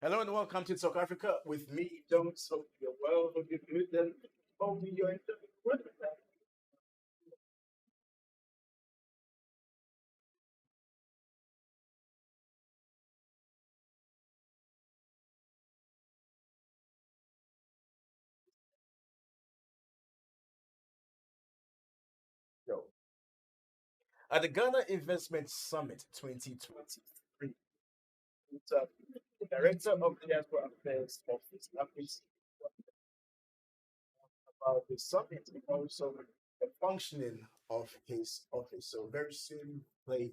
Hello and welcome to Talk Africa with me, Jones. Hope you're well, hope you're good, and hope you're enjoying the weather. So, at the Ghana Investment Summit 2023, the Director of Diaspora Affairs Office, Office about the summit and also the functioning of his office. So, very soon, play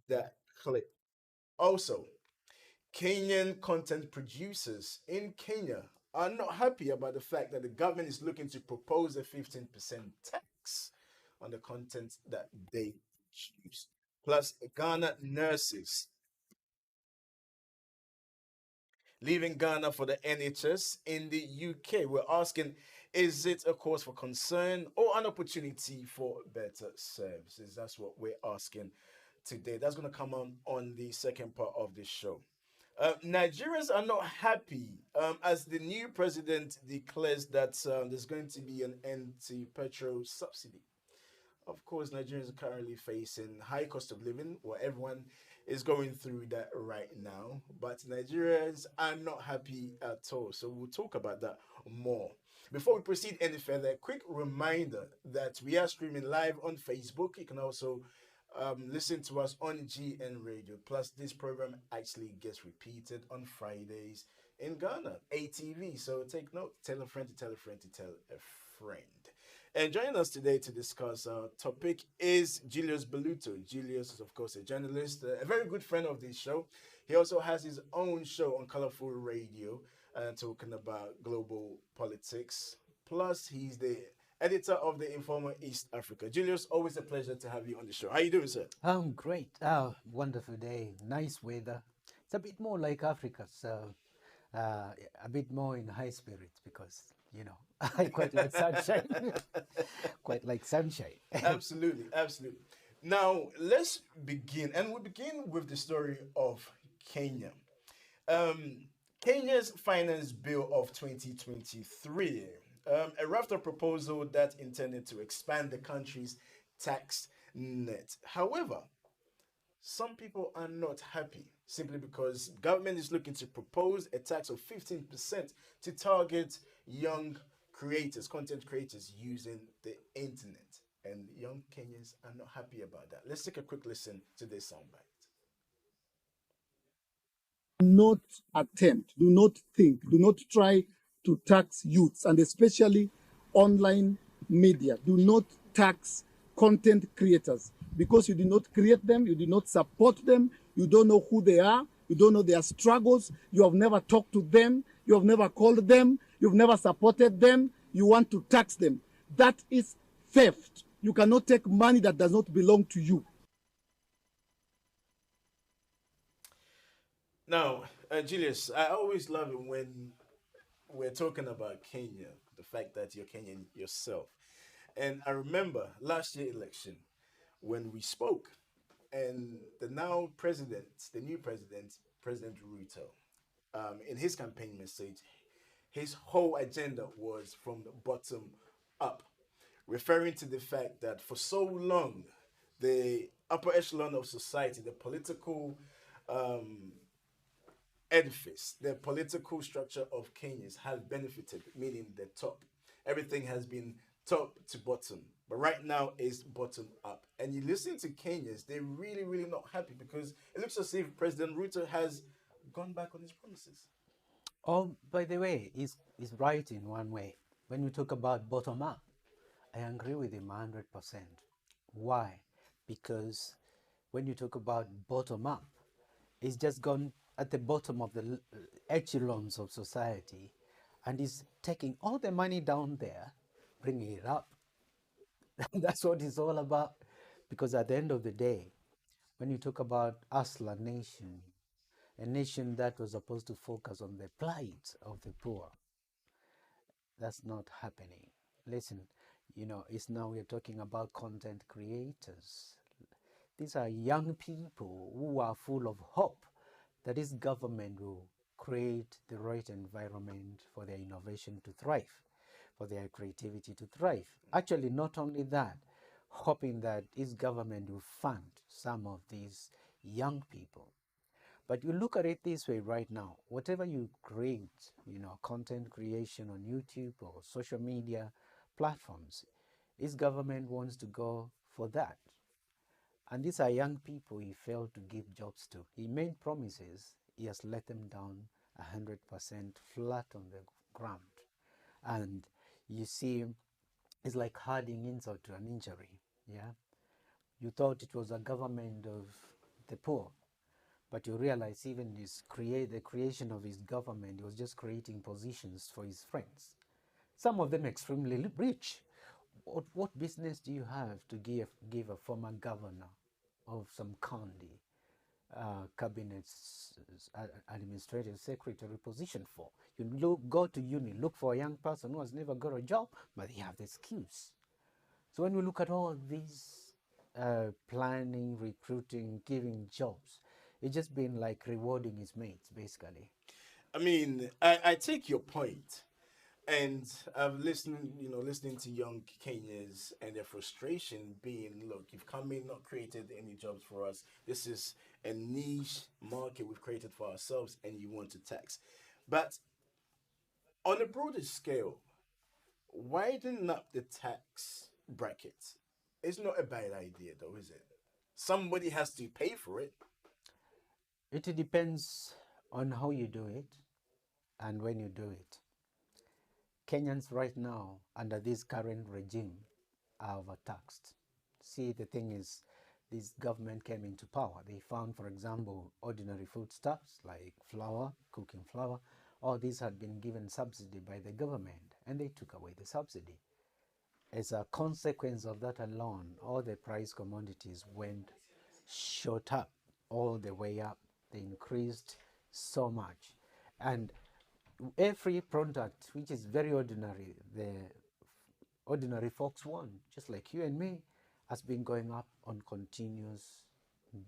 that clip. Also, Kenyan content producers in Kenya are not happy about the fact that the government is looking to propose a 15% tax on the content that they produce. Plus, Ghana nurses leaving Ghana for the NHS in the UK. We're asking, is it a cause for concern or an opportunity for better services? That's what we're asking today. That's going to come on the second part of this show. Nigerians are not happy as the new president declares that there's going to be an end to petrol subsidy. Of course, Nigerians are currently facing high cost of living, where everyone is going through that right now. But Nigerians are not happy at all. So we'll talk about that more. Before we proceed any further, a quick reminder that we are streaming live on Facebook. You can also listen to us on GN Radio. Plus, this program actually gets repeated on Fridays in Ghana, ATV. So take note, tell a friend to tell a friend to tell a friend. And joining us today to discuss our topic is Julius Beluto. Julius is, of course, a journalist, a very good friend of this show. He also has his own show on Colorful Radio, talking about global politics. Plus, he's the editor of the Informer East Africa. Julius, always a pleasure to have you on the show. How you doing, sir? Great. Wonderful day. Nice weather. It's a bit more like Africa, so uh, a bit more in high spirits because, I quite like sunshine. Quite like sunshine. Absolutely, absolutely. Now, let's begin. And we begin with the story of Kenya. Um, Kenya's Finance Bill of 2023, a raft of proposal that intended to expand the country's tax net. However, some people are not happy simply because government is looking to propose a tax of 15% to target young creators, content creators using the internet. And young Kenyans are not happy about that. Let's take a quick listen to this soundbite. Not attempt, do not think, do not try to tax youths and especially online media. Do not tax content creators because you did not create them, you did not support them, you don't know who they are, you don't know their struggles, you have never talked to them, you have never called them, you've never supported them, you want to tax them. That is theft. You cannot take money that does not belong to you. Now, Julius, I always love it when we're talking about Kenya, the fact that you're Kenyan yourself. And I remember last year election when we spoke, and the now president, the new president, President Ruto, in his campaign message, his whole agenda was from the bottom up, referring to the fact that for so long, the upper echelon of society, the political um, edifice, the political structure of Kenyans has benefited, meaning the top. Everything has been top to bottom. But right now it's bottom up. And you listen to Kenyans, they're really, really not happy because it looks as if President Ruto has gone back on his promises. Oh, by the way, he's right in one way. When you talk about bottom up, I agree with him 100%. Why? Because when you talk about bottom up, it's just gone at the bottom of the echelons of society and is taking all the money down there, bringing it up. That's what it's all about. Because at the end of the day, when you talk about Asla nation, a nation that was supposed to focus on the plight of the poor, that's not happening. Listen, it's now we're talking about content creators. These are young people who are full of hope that this government will create the right environment for their innovation to thrive, for their creativity to thrive. Actually, not only that, hoping that this government will fund some of these young people. But you look at it this way right now, whatever you create, content creation on YouTube or social media platforms, this government wants to go for that. And these are young people he failed to give jobs to. He made promises, he has let them down 100% flat on the ground. And you see, it's like adding insult to an injury. Yeah, you thought it was a government of the poor, but you realize even the creation of his government, he was just creating positions for his friends. Some of them extremely rich. What business do you have to give a former governor of some county cabinet's administrative secretary position for? You go to uni, look for a young person who has never got a job, but they have the skills. So when we look at all these planning, recruiting, giving jobs, it's just been like rewarding his mates, basically. I mean, I take your point, and I've listening to young Kenyans and their frustration being, look, you've come in, not created any jobs for us. This is a niche market we've created for ourselves, and you want to tax. But on a broader scale, widen up the tax bracket. It's not a bad idea, though, is it? Somebody has to pay for it. It depends on how you do it and when you do it. Kenyans right now, under this current regime, are overtaxed. See, the thing is, this government came into power. They found, for example, ordinary foodstuffs like flour, cooking flour, all these had been given subsidy by the government, and they took away the subsidy. As a consequence of that alone, all the price commodities went shot up, all the way up. They increased so much. And every product which is very ordinary, the ordinary folks want, just like you and me, has been going up on continuous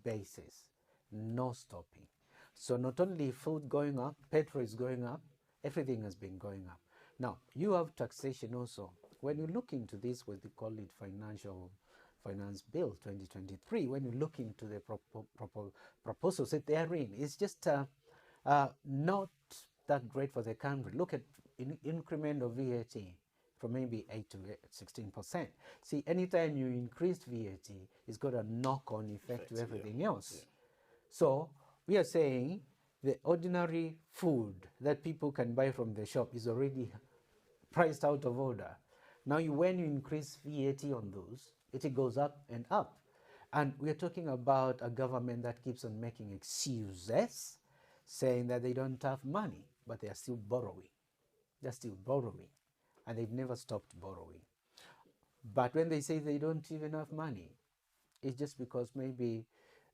basis, no stopping. So not only food going up, petrol is going up, everything has been going up. Now, you have taxation also. When you look into this, what they call it finance bill 2023, when you look into the proposals that they are in, it's just not that great for the country. Look at increment of VAT from maybe 8 to 16%. See, anytime you increase VAT, it's got a knock-on effect to everything else. Yeah. So we are saying the ordinary food that people can buy from the shop is already priced out of order. Now, when you increase VAT on those, it goes up and up. And we are talking about a government that keeps on making excuses, saying that they don't have money, but they are still borrowing. They're still borrowing, and they've never stopped borrowing. But when they say they don't even have money, it's just because maybe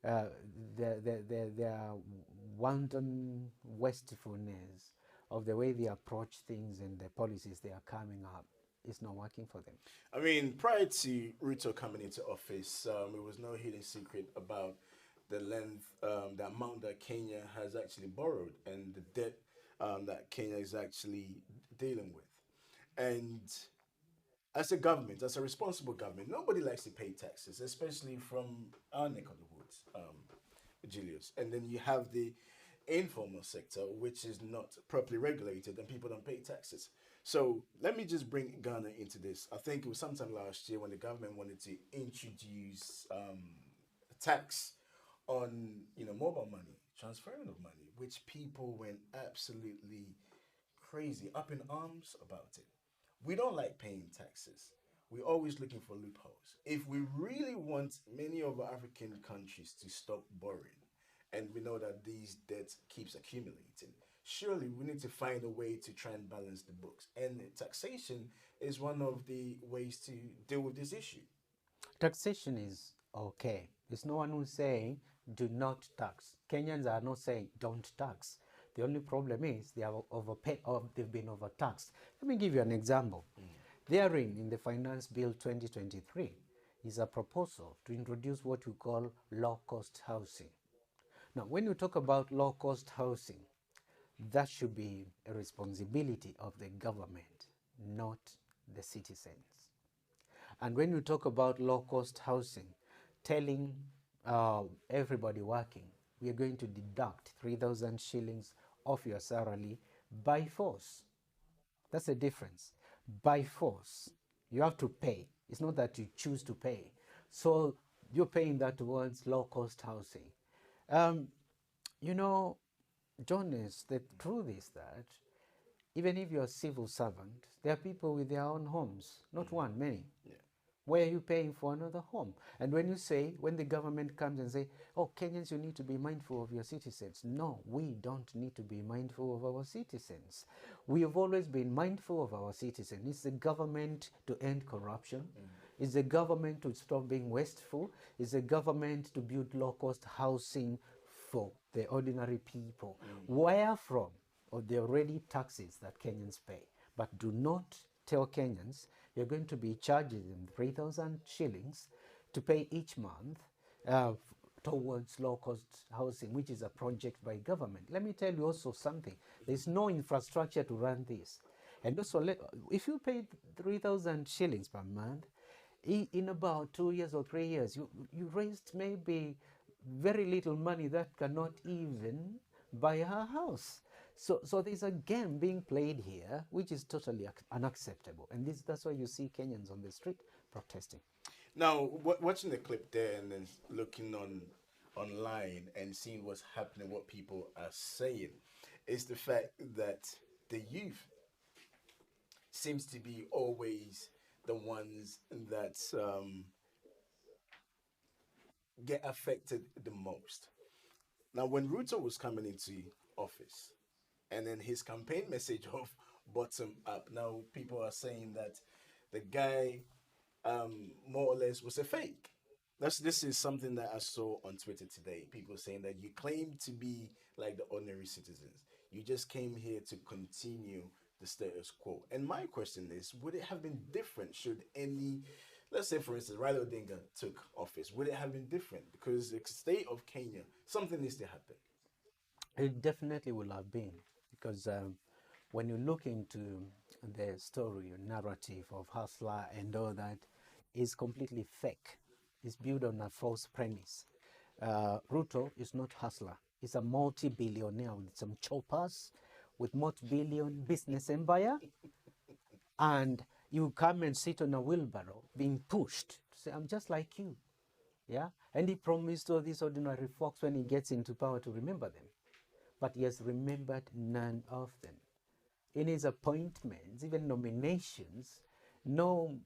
their wanton wastefulness of the way they approach things and the policies they are coming up is not working for them. I mean, prior to Ruto coming into office, it was no hidden secret about the length, the amount that Kenya has actually borrowed and the debt that Kenya is actually dealing with. And as a government, as a responsible government, nobody likes to pay taxes, especially from our neck of the woods, Julius. And then you have the informal sector, which is not properly regulated, and people don't pay taxes. So let me just bring Ghana into this. I think it was sometime last year when the government wanted to introduce a tax on mobile money, transferring of money, which people went absolutely crazy, up in arms about it. We don't like paying taxes. We're always looking for loopholes. If we really want many of our African countries to stop borrowing, and we know that these debts keeps accumulating, surely we need to find a way to try and balance the books. And taxation is one of the ways to deal with this issue. Taxation is okay. There's no one who's saying do not tax. Kenyans are not saying don't tax. The only problem is they have overpaid or they've been overtaxed. Let me give you an example. Therein, in the Finance Bill 2023, is a proposal to introduce what we call low-cost housing. Now, when you talk about low-cost housing, That should be a responsibility of the government, not the citizens. And when you talk about low cost housing, telling everybody working, we are going to deduct 3,000 shillings off your salary by force. That's the difference. By force, you have to pay. It's not that you choose to pay. So you're paying that towards low cost housing. Um, you know, Jonas, the truth is that even if you're a civil servant, there are people with their own homes, not one, many. Yeah. Why are you paying for another home? And when you say, when the government comes and say, oh, Kenyans, you need to be mindful of your citizens. No, we don't need to be mindful of our citizens. We have always been mindful of our citizens. It's the government to end corruption. It's the government to stop being wasteful. It's the government to build low-cost housing for the ordinary people. Where from? Or the already taxes that Kenyans pay. But do not tell Kenyans you're going to be charging them 3,000 shillings to pay each month towards low-cost housing, which is a project by government. Let me tell you also something. There's no infrastructure to run this. And also, if you pay 3,000 shillings per month, in about 2 years or 3 years, you raised maybe very little money that cannot even buy a house. So there's a game being played here, which is totally unacceptable. And that's why you see Kenyans on the street protesting. Now, watching the clip there and then looking online and seeing what's happening, what people are saying, is the fact that the youth seems to be always the ones that get affected the most. Now, when Ruto was coming into office, and then his campaign message of bottom up, now people are saying that the guy more or less was a fake. This is something that I saw on Twitter today. People saying that you claim to be like the ordinary citizens. You just came here to continue the status quo. And my question is, would it have been different should any, let's say for instance, Raila Odinga took office? Would it have been different? Because the state of Kenya, something needs to happen. It definitely will have been, because when you look into the story or narrative of Hustler and all that, is completely fake. It's built on a false premise. Ruto is not Hustler. He's a multi-billionaire with some choppers, with multi-billion business empire, and you come and sit on a wheelbarrow being pushed to say, I'm just like you. Yeah? And he promised all these ordinary folks when he gets into power to remember them. But he has remembered none of them. In his appointments, even nominations, no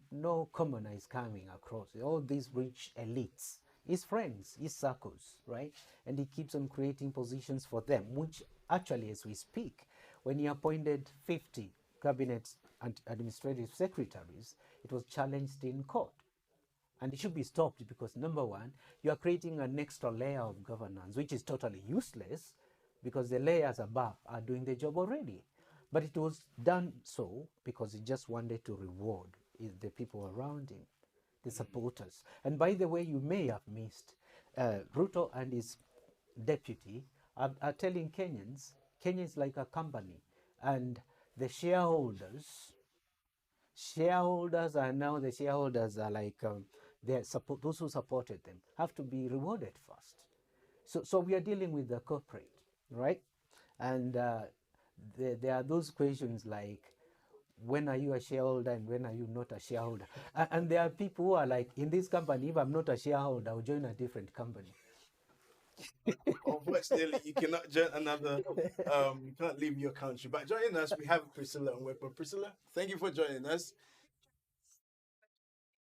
commoner is coming across. All these rich elites, his friends, his circles, right? And he keeps on creating positions for them, which actually, as we speak, when he appointed 50 cabinet and administrative secretaries, it was challenged in court. And it should be stopped because, number one, you are creating an extra layer of governance, which is totally useless because the layers above are doing the job already. But it was done so because he just wanted to reward the people around him, the supporters. And by the way, you may have missed, Ruto and his deputy are telling Kenyans, Kenya is like a company, and the shareholders are now, the shareholders are like those who supported them have to be rewarded first. So we are dealing with the corporate, right? And there are those questions like, when are you a shareholder and when are you not a shareholder? And there are people who are like, in this company, if I'm not a shareholder, I'll join a different company. Unfortunately, you cannot join another. You can't leave your country. But joining us, we have Priscilla and Wepa. Priscilla, thank you for joining us.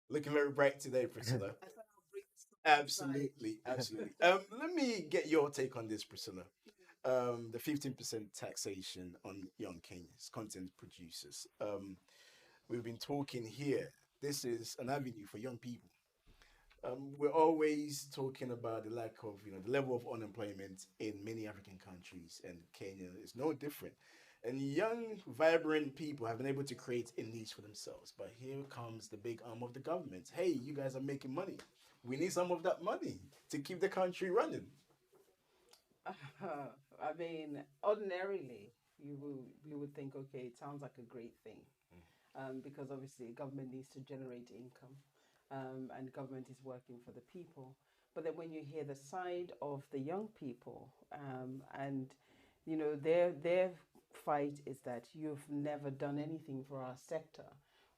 Looking very bright today, Priscilla. Absolutely, absolutely. Let me get your take on this, Priscilla. The 15% taxation on young Kenyans, content producers. We've been talking here. This is an avenue for young people. We're always talking about the lack of, the level of unemployment in many African countries, and Kenya is no different. And young, vibrant people have been able to create a niche for themselves. But here comes the big arm of the government. Hey, you guys are making money. We need some of that money to keep the country running. I mean, ordinarily, you would think, okay, it sounds like a great thing, because obviously government needs to generate income, and government is working for the people. But then when you hear the side of the young people, and their fight is that you've never done anything for our sector.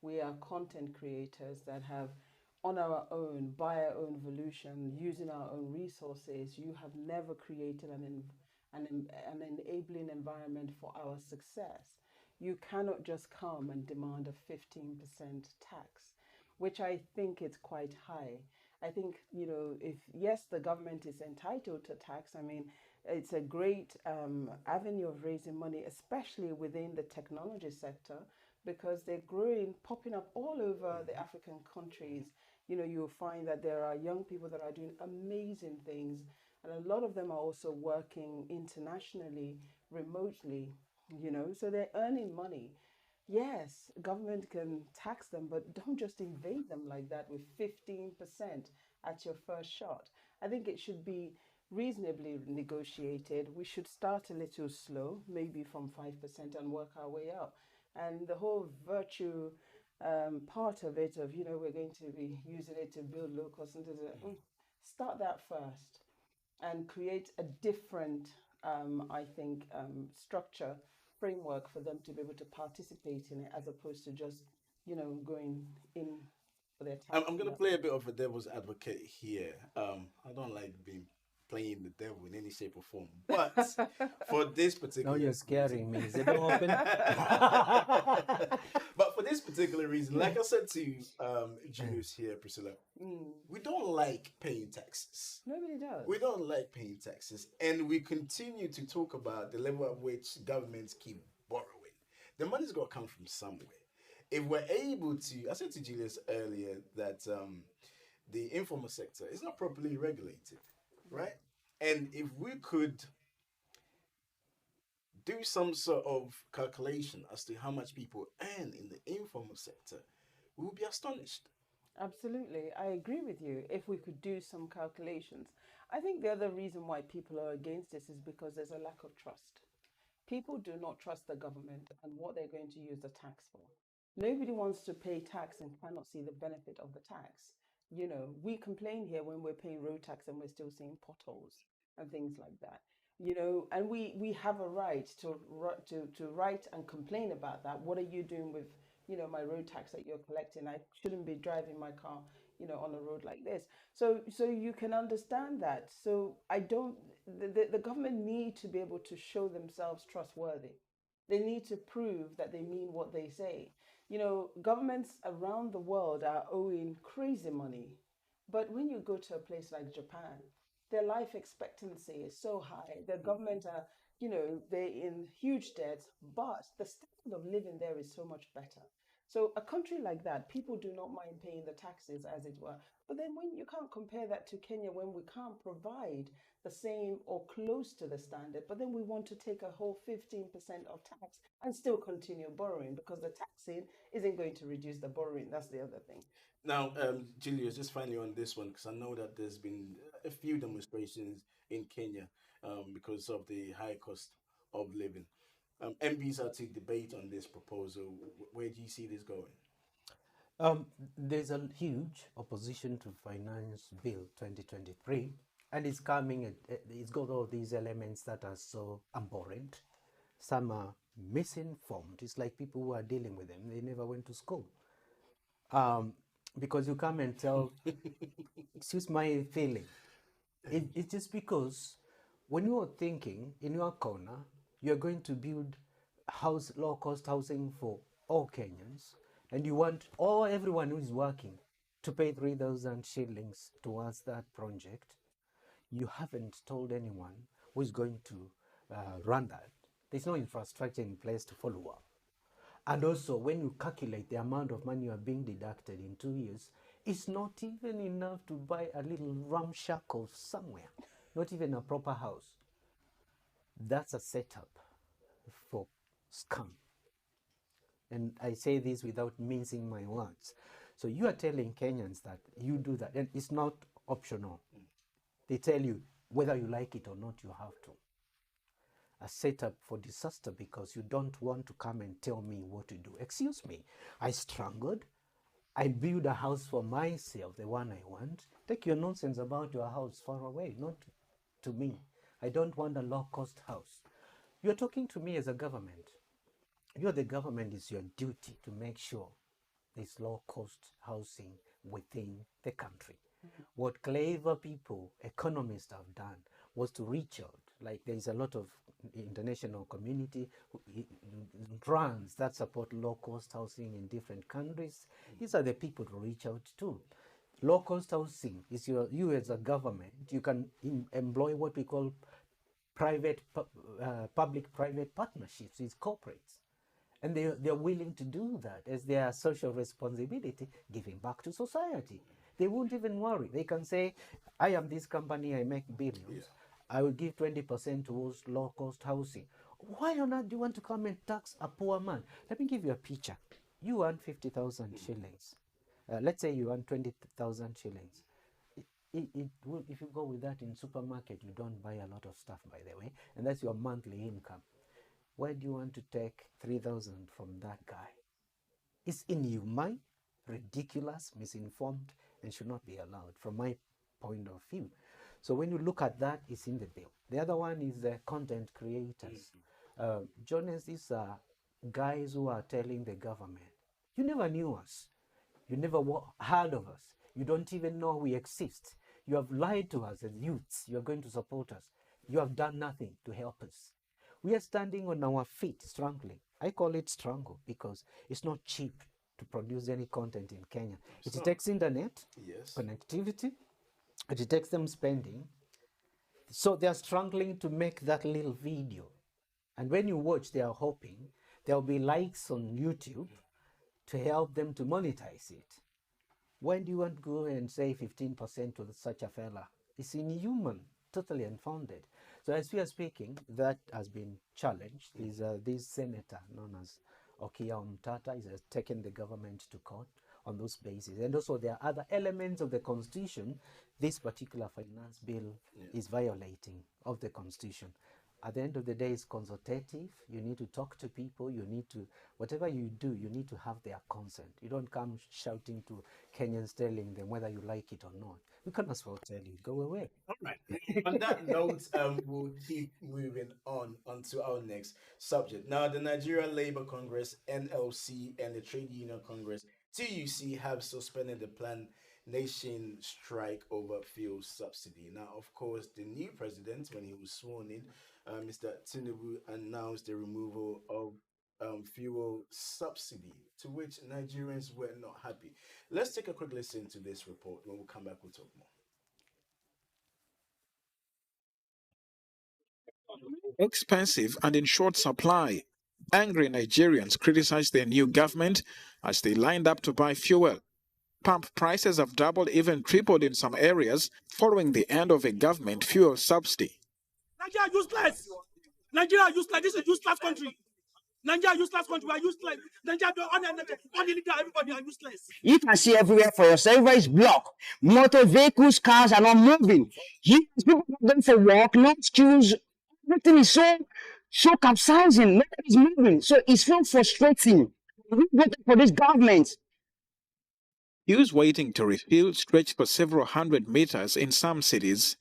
We are content creators that have on our own, by our own volition, using our own resources. You have never created an enabling environment for our success. You cannot just come and demand a 15% tax, which I think is quite high. I think, if yes, the government is entitled to tax, I mean, it's a great avenue of raising money, especially within the technology sector, because they're growing, popping up all over the African countries. You'll find that there are young people that are doing amazing things, and a lot of them are also working internationally, remotely, so they're earning money. Yes, government can tax them, but don't just invade them like that with 15% at your first shot. I think it should be reasonably negotiated. We should start a little slow, maybe from 5%, and work our way up. And the whole virtue part of it, of, we're going to be using it to build low cost, and start that first and create a different, I think, structure, framework for them to be able to participate in it, as opposed to just, going in for their I'm tax. going to play a bit of a devil's advocate here. I don't like being playing the devil in any shape or form, but for this Now particular you're scaring me. Is it open? but for this particular reason, like I said to Julius here, Priscilla, we don't like paying taxes. Nobody does. We don't like paying taxes, and we continue to talk about the level at which governments keep borrowing. The money's got to come from somewhere. If we're able to, I said to Julius earlier that the informal sector is not properly regulated, right? And if we could do some sort of calculation as to how much people earn in the informal sector, we would be astonished. Absolutely. I agree with you. If we could do some calculations. I think the other reason why people are against this is because there's a lack of trust. People do not trust the government and what they're going to use the tax for. Nobody wants to pay tax and cannot see the benefit of the tax. We complain here when we're paying road tax and we're still seeing potholes and things like that. And we have a right to write and complain about that. What are you doing with my road tax that you're collecting? I shouldn't be driving my car on a road like this. So you can understand that. So I don't the government need to be able to show themselves trustworthy. They need to prove that they mean what they say. Governments around the world are owing crazy money, but when you go to a place like Japan, their life expectancy is so high. The government are, they're in huge debts, but the standard of living there is so much better. So a country like that, people do not mind paying the taxes, as it were. But then when you can't compare that to Kenya, when we can't provide the same or close to the standard, but then we want to take a whole 15% of tax and still continue borrowing, because the taxing isn't going to reduce the borrowing. That's the other thing. Now, Julius, just finally on this one, because I know that there's been a few demonstrations in Kenya because of the high cost of living. MPs are to debate on this proposal. Where do you see this going? There's a huge opposition to Finance Bill 2023, and it's coming. It's got all these elements that are so abhorrent. Some are misinformed. It's like people who are dealing with them, they never went to school. Because you come and tell, excuse my feeling, it's just because when you are thinking in your corner, you're going to build low-cost housing for all Kenyans, and you want everyone who is working to pay 3,000 shillings towards that project. You haven't told anyone who is going to run that. There's no infrastructure in place to follow up. And also, when you calculate the amount of money you are being deducted in 2 years, it's not even enough to buy a little ramshackle somewhere, not even a proper house. That's a setup for scam. And I say this without mincing my words. So you are telling Kenyans that you do that, and it's not optional. They tell you whether you like it or not, you have to. a setup for disaster because you don't want to come and tell me what to do. Excuse me, I struggled. I build a house for myself, the one I want. Take your nonsense about your house far away, not to me. I don't want a low-cost house. You're talking to me as a government. You're the government. It's your duty to make sure there's low-cost housing within the country. What clever people, economists have done was to reach out. Like there is a lot of international community grants that support low-cost housing in different countries. These are the people to reach out to. Low-cost housing is you as a government. You can employ what we call public-private partnerships with corporates. And they're willing to do that as their social responsibility, giving back to society. They won't even worry. They can say, I am this company, I make billions. I will give 20% towards low-cost housing. Why on earth do you want to come and tax a poor man? Let me give you a picture. You earn 50,000 shillings. Let's say you earn 20,000 shillings. If you go with that in supermarket, you don't buy a lot of stuff, by the way, and that's your monthly income. Why do you want to take 3,000 from that guy? It's inhumane, ridiculous, misinformed, and should not be allowed from my point of view. So when you look at that, it's in the bill. The other one is the content creators. Journalists, these are guys who are telling the government, you never knew us. You never heard of us. You don't even know we exist. You have lied to us as youths. You are going to support us. You have done nothing to help us. We are standing on our feet, struggling. I call it struggle because it's not cheap to produce any content in Kenya. It takes internet, connectivity, it takes them spending. So they are struggling to make that little video. And when you watch, they are hoping there will be likes on YouTube to help them to monetize it. When do you want to go and say 15% to such a fella? It's inhuman, totally unfounded. So as we are speaking, that has been challenged. Is this senator known as Okia Omtata has taken the government to court on those bases. And also there are other elements of the constitution this particular finance bill is violating of the constitution. At the end of the day, it's consultative. You need to talk to people. You need to, whatever you do, you need to have their consent. You don't come shouting to Kenyans telling them whether you like it or not. We can as well tell you, go away. All right. On that note, we'll keep moving on onto our next subject. Now, the Nigeria Labour Congress, NLC, and the Trade Union Congress, TUC, have suspended the planned nation strike over fuel subsidy. Now, of course, the new president, when he was sworn in, Mr. Tinubu, announced the removal of fuel subsidy, to which Nigerians were not happy. Let's take a quick listen to this report. When we come back, we'll talk more. Expensive and in short supply. Angry Nigerians criticize their new government as they lined up to buy fuel. Pump prices have doubled, even tripled in some areas following the end of a government fuel subsidy. Nigeria useless. Nigeria useless. This is a useless country. Nigeria useless country. We are useless. Nigeria, everybody are useless. You can see everywhere for yourself. Everywhere is blocked. Motor vehicles, cars are not moving. People are going for work, no queues. Everything is so capsizing. Nobody is moving. So it's so frustrating. We waited for this government. Queues waiting to refill stretch for several hundred meters in some cities.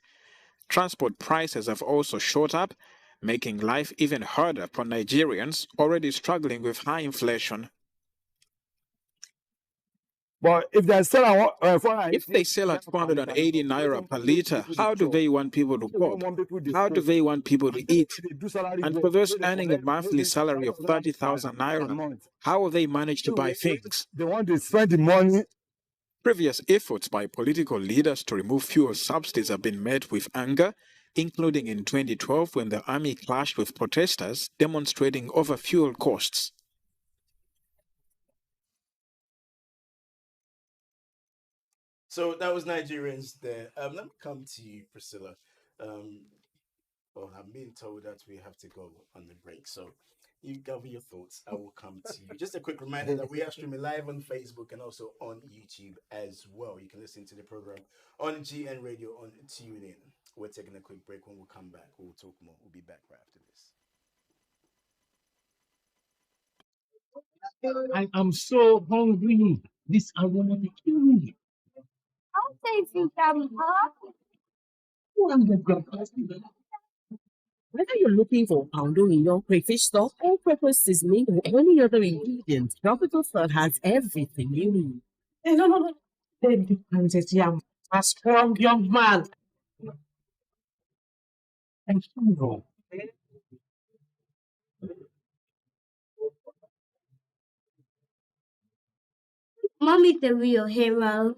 Transport prices have also shot up, making life even harder for Nigerians already struggling with high inflation. But if they sell if they sell at 480 naira per litre, how do they want people to cope? How do they want people to eat? And for those earning a monthly salary of 30,000 naira, how will they manage to buy things? They want to spend the money. Previous efforts by political leaders to remove fuel subsidies have been met with anger, including in 2012 when the army clashed with protesters demonstrating over fuel costs. So that was Nigerians there. Let me come to you, Priscilla. Well, I'm being told that we have to go on the break. So you gather your thoughts. I will come to you. Just a quick reminder that we are streaming live on Facebook and also on YouTube as well. You can listen to the program on GN Radio on TuneIn. We're taking a quick break. When we come back, we'll talk more. We'll be back right after this. I am so hungry. This aroma to kill me. I'll take you some pop. 200 gram plastic. Whether you're looking for poundo in your crayfish stock, all-purpose seasoning, or any other ingredient, Tropical Salt has everything you need. Hey, no. Take the Princess Yam. A strong young man. And hero. Mommy's the real hero.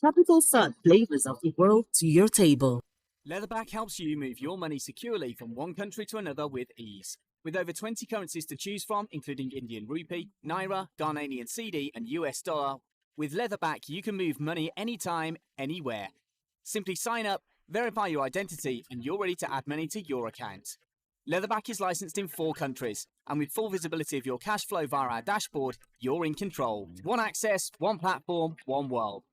Tropical Salt, flavors of the world to your table. Leatherback helps you move your money securely from one country to another with ease. With over 20 currencies to choose from, including Indian rupee, naira, Ghanaian cedi, and US dollar, with Leatherback you can move money anytime, anywhere. Simply sign up, verify your identity, and you're ready to add money to your account. Leatherback is licensed in 4 countries, and with full visibility of your cash flow via our dashboard, you're in control. One access, one platform, one world.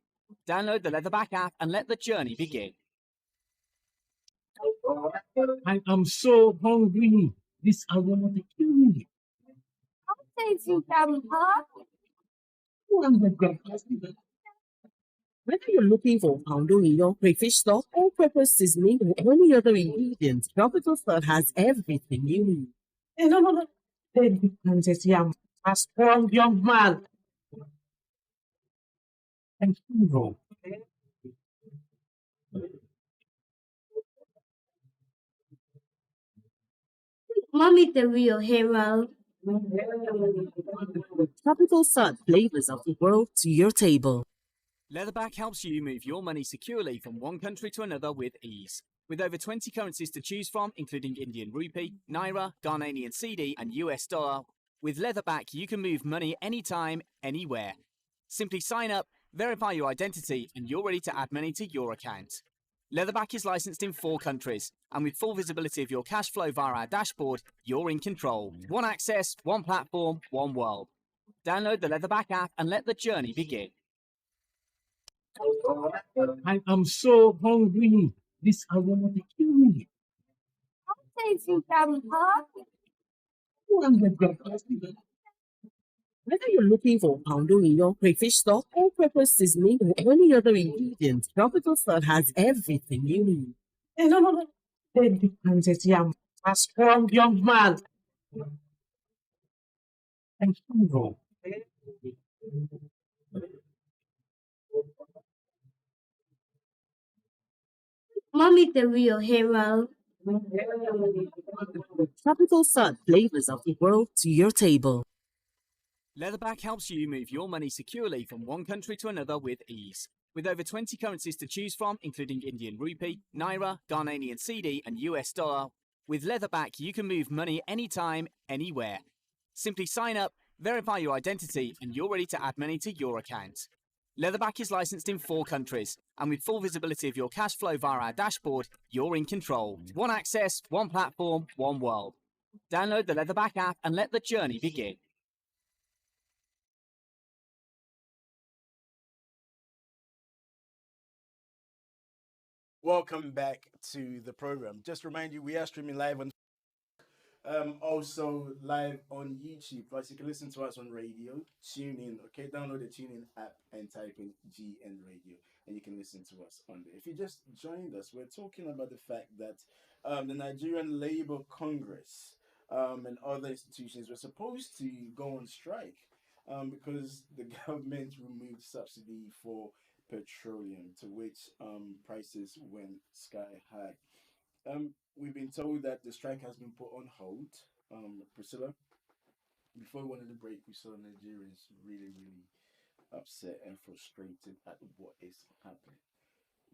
Download the Leatherback app and let the journey begin. I am so hungry. This aroma to kill me. I'll take you some pop. 200 gram plastic. Whether you're looking for poundo in your crayfish stock, all-purpose seasoning, or any other ingredient, Tropical Salt has everything you need. Hey, no. Take the Princess Yam. A strong young man. And hero. Mommy's the real hero. Tropical Salt, flavors of the world to your table. Leatherback helps you move your money securely from one country to another with ease. With over 20 currencies to choose from, including Indian rupee, naira, Ghanaian cedi, and US dollar, with Leatherback you can move money anytime, anywhere. Simply sign up, verify your identity, and you're ready to add money to your account. Leatherback is licensed in 4 countries, and with full visibility of your cash flow via our dashboard, you're in control. One access, one platform, one world. Download the Leatherback app and let the journey begin. I am so hungry. This aroma to kill me. I'll take you some pop. 200 gram plastic. Whether you're looking for poundo in your crayfish stock, all-purpose seasoning, or any other ingredient, Tropical Salt has everything you need. Hey, no. Take the Princess Yam. A strong young man. And hero. Mommy's the real hero. Tropical Salt, flavors of the world to your table. Leatherback helps you move your money securely from one country to another with ease. With over 20 currencies to choose from, including Indian rupee, naira, Ghanaian cedi, and US dollar, with Leatherback you can move money anytime, anywhere. Simply sign up, verify your identity, and you're ready to add money to your account. Leatherback is licensed in 4 countries, and with full visibility of your cash flow via our dashboard, you're in control. One access, one platform, one world. Download the Leatherback app and let the journey begin. Welcome back to the program. Just remind you, we are streaming live on also live on YouTube. Plus, you can listen to us on radio. Tune in, okay? Download the TuneIn app and type in GN Radio, and you can listen to us on there. If you just joined us, we're talking about the fact that the Nigerian Labour Congress and other institutions were supposed to go on strike because the government removed subsidy for petroleum, to which prices went sky high. We've been told that the strike has been put on hold. Priscilla, before we went on the break, we saw Nigerians really upset and frustrated at what is happening.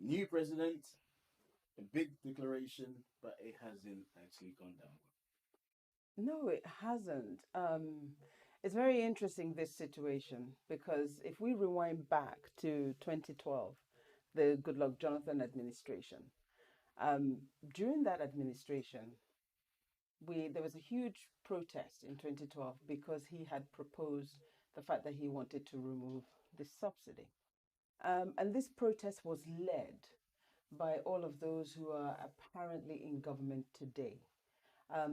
New president, a big declaration, but it hasn't actually gone down well. No, it hasn't. It's very interesting, this situation, because if we rewind back to 2012, the Goodluck Jonathan administration, during that administration, there was a huge protest in 2012 because he had proposed the fact that he wanted to remove this subsidy. And this protest was led by all of those who are apparently in government today.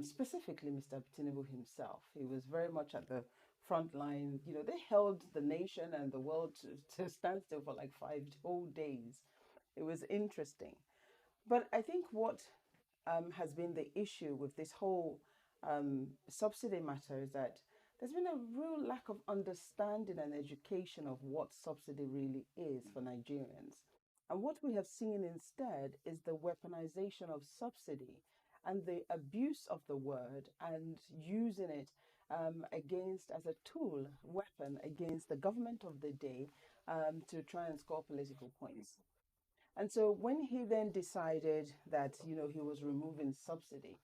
specifically Mr. Tinubu himself. He was very much at the front line. You know, they held the nation and the world to stand still for like 5 whole days. It was interesting. But I think what has been the issue with this whole subsidy matter is that there's been a real lack of understanding and education of what subsidy really is for Nigerians. And what we have seen instead is the weaponization of subsidy and the abuse of the word and using it against as a tool, weapon against the government of the day to try and score political points. And so when he then decided that, you know, he was removing subsidy,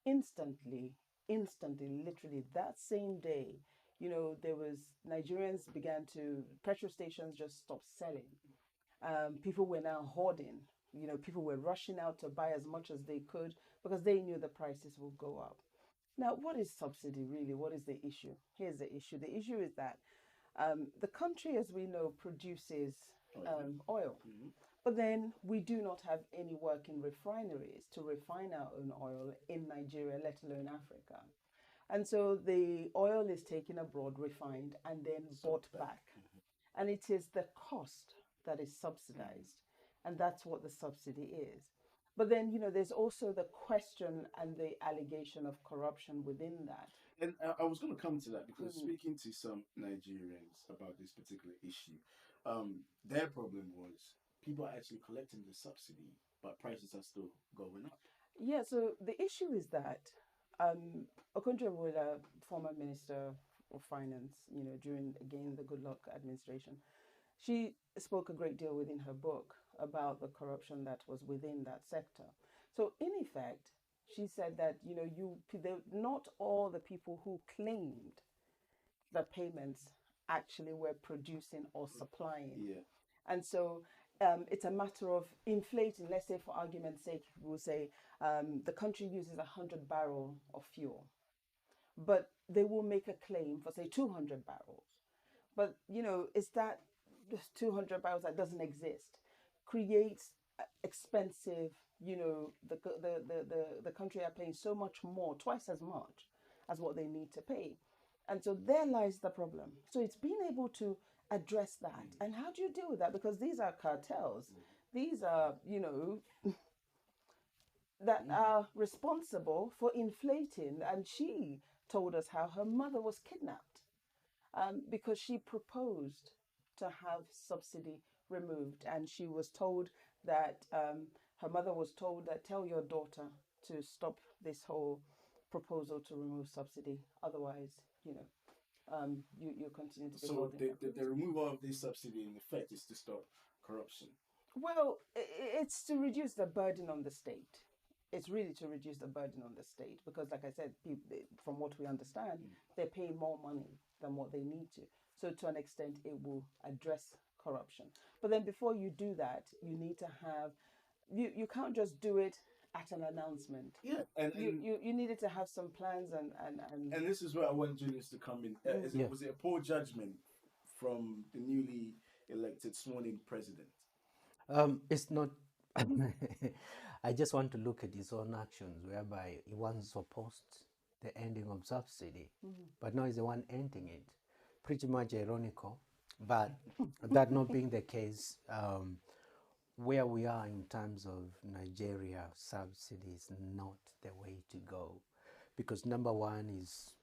instantly, literally that same day, you know, there was Nigerians began to, petrol stations just stopped selling. People were now hoarding. You know, people were rushing out to buy as much as they could because they knew the prices would go up. Now, what is subsidy really? What is the issue? Here's the issue. The issue is that the country, as we know, produces oil. But then we do not have any working refineries to refine our own oil in Nigeria, let alone Africa. And so the oil is taken abroad, refined, and then bought back. And it is the cost that is subsidized. And that's what the subsidy is. But then, you know, there's also the question and the allegation of corruption within that. And I was going to come to that because speaking to some Nigerians about this particular issue, their problem was people are actually collecting the subsidy, but prices are still going up. Yeah, so the issue is that Okonjo-Iweala, former Minister of Finance, you know, during, again, the Goodluck administration, she spoke a great deal within her book about the corruption that was within that sector. So in effect, she said that, you know, not all the people who claimed the payments actually were producing or supplying. Yeah. And so it's a matter of inflating. Let's say, for argument's sake, we'll say the country uses 100 barrels of fuel, but they will make a claim for, say, 200 barrels. But, you know, it's that 200 barrels that doesn't exist creates expensive, you know, the country are paying so much more, twice as much as what they need to pay. And so there lies the problem. So it's being able to address that. And how do you deal with that? Because these are cartels. These are, you know, that are responsible for inflating. And she told us how her mother was kidnapped because she proposed to have subsidy removed. And she was told that, her mother was told that, tell your daughter to stop this whole proposal to remove subsidy. Otherwise, you know, you continue to be So holding the removal of this subsidy in effect is to stop corruption. Well, it's to reduce the burden on the state. It's really to reduce the burden on the state because, like I said, from what we understand, they're paying more money than what they need to. So to an extent, it will address corruption. But then before you do that, you need to have, you can't just do it at an announcement. Yeah, and you needed to have some plans and this is where I want Julius to come in. Was it a poor judgment from the newly elected, sworn-in president? It's not. I just want to look at his own actions, whereby he once opposed the ending of subsidy, but now he's the one ending it. Pretty much ironical, but that not being the case, where we are in terms of Nigeria, subsidy is not the way to go, because number one is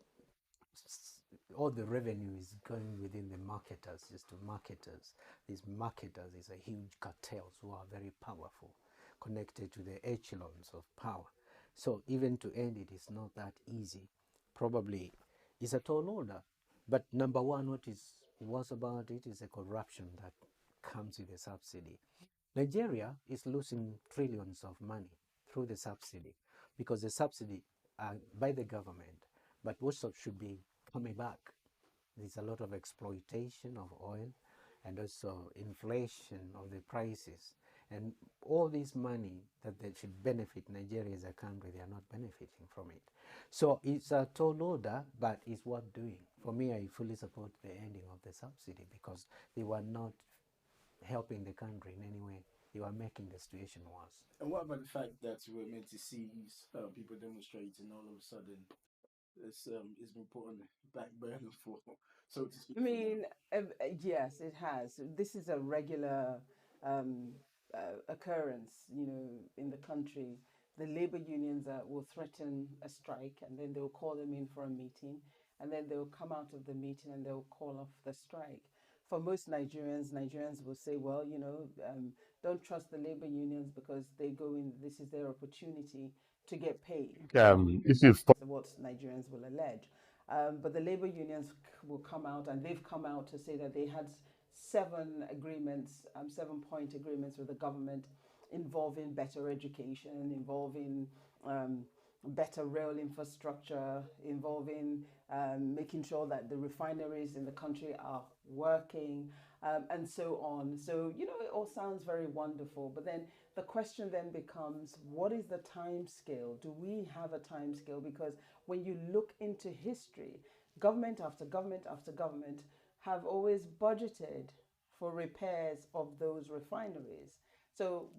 all the revenue is going within the marketers, just to marketers. These marketers is a huge cartels who are very powerful, connected to the echelons of power. So even to end it is not that easy. Probably it's a tall order. But number one, what is worse about it is the corruption that comes with the subsidy. Nigeria is losing trillions of money through the subsidy because the subsidy by the government, but also should be coming back. There's a lot of exploitation of oil and also inflation of the prices. And all this money that they should benefit Nigeria as a country, they are not benefiting from it. So it's a tall order, but it's worth doing. For me, I fully support the ending of the subsidy because they were not helping the country in any way. you are making the situation worse. And what about the fact that we're meant to see people demonstrating all of a sudden it's been put on the back burner for, so to speak? I mean, yes, it has. This is a regular um, occurrence, in the country. The labor unions will threaten a strike, and then they'll call them in for a meeting, and then they'll come out of the meeting and they'll call off the strike. For most Nigerians will say, well, don't trust the labor unions because they go in, this is their opportunity to get paid. If you That's what Nigerians will allege. But the labor unions will come out, and they've come out to say that they had 7-point agreements with the government involving better education, involving better rail infrastructure, involving making sure that the refineries in the country are working, and so on. So, it all sounds very wonderful, but then the question then becomes, what is the time scale? Do we have a time scale? Because when you look into history, government after government after government have always budgeted for repairs of those refineries. So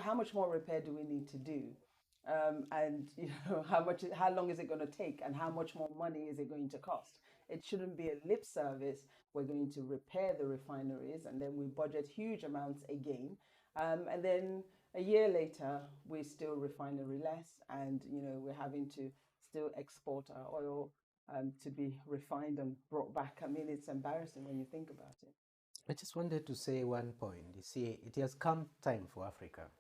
how much more repair do we need to do? And how long is it going to take, and how much more money is it going to cost? It shouldn't be a lip service. We're going to repair the refineries, and then we budget huge amounts again, and then a year later we're still refinery less, and we're having to still export our oil to be refined and brought back. I mean, it's embarrassing when you think about it. I just wanted to say one point. You see, it has come time for Africa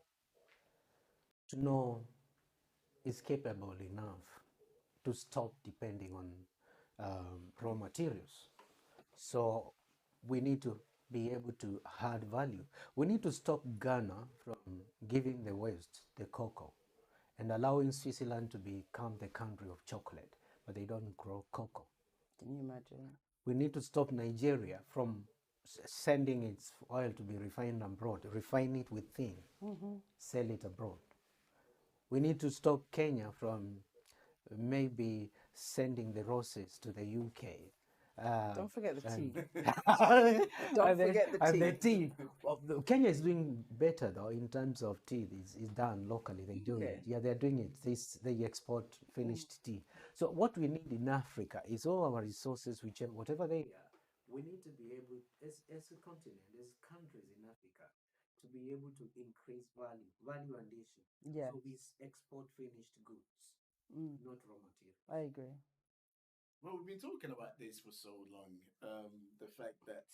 to know it's capable enough to stop depending on raw materials. So we need to be able to add value. We need to stop Ghana from giving the West the cocoa and allowing Switzerland to become the country of chocolate, but they don't grow cocoa. Can you imagine? We need to stop Nigeria from sending its oil to be refined abroad, refine it within, sell it abroad. We need to stop Kenya from maybe sending the roses to the UK. Don't forget the tea. Don't forget the tea. Kenya is doing better though in terms of tea. It's done locally. They do it. Yeah, they're doing it. They export finished tea. So what we need in Africa is all our resources, whatever they are. We need to be able, as a continent, as countries in Africa, to be able to increase value addition. Yeah. So we export finished goods, not raw material. I agree. Well, we've been talking about this for so long. The fact that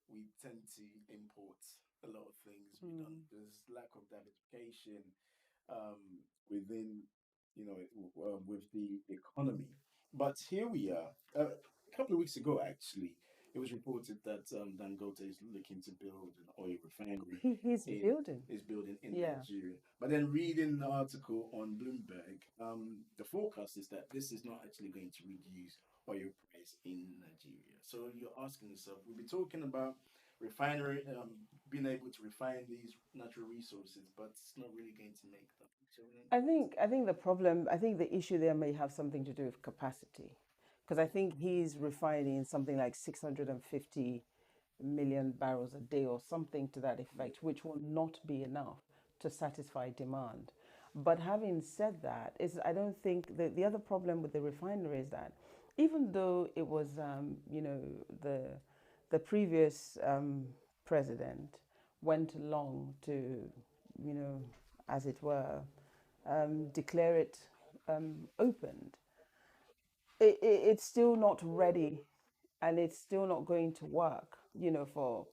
we tend to import a lot of things. There's lack of diversification within, with the economy. But here we are. A couple of weeks ago, actually, it was reported that Dangote is looking to build an oil refinery. He's building in Nigeria. But then reading the article on Bloomberg, the forecast is that this is not actually going to reduce oil price in Nigeria. So you're asking yourself, we'll be talking about refinery, being able to refine these natural resources, but it's not really going to make them. I think the issue there may have something to do with capacity. Because I think he's refining something like 650 million barrels a day or something to that effect, which will not be enough to satisfy demand. But having said that, I don't think the other problem with the refinery is that even though it was, the previous president went along to, as it were, declare it opened, it's still not ready, and it's still not going to work, for,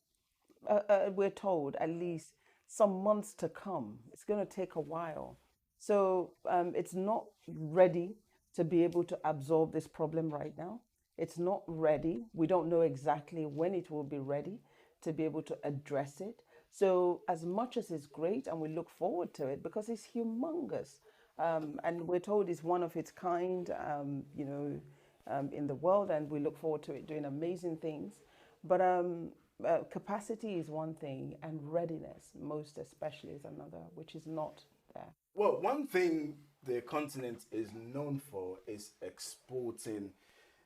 we're told, at least some months to come. It's going to take a while. So it's not ready to be able to absorb this problem right now. It's not ready. We don't know exactly when it will be ready to be able to address it. So as much as it's great, and we look forward to it because it's humongous, and we're told it's one of its kind, in the world, and we look forward to it doing amazing things. But capacity is one thing, and readiness, most especially, is another, which is not there. Well, one thing the continent is known for is exporting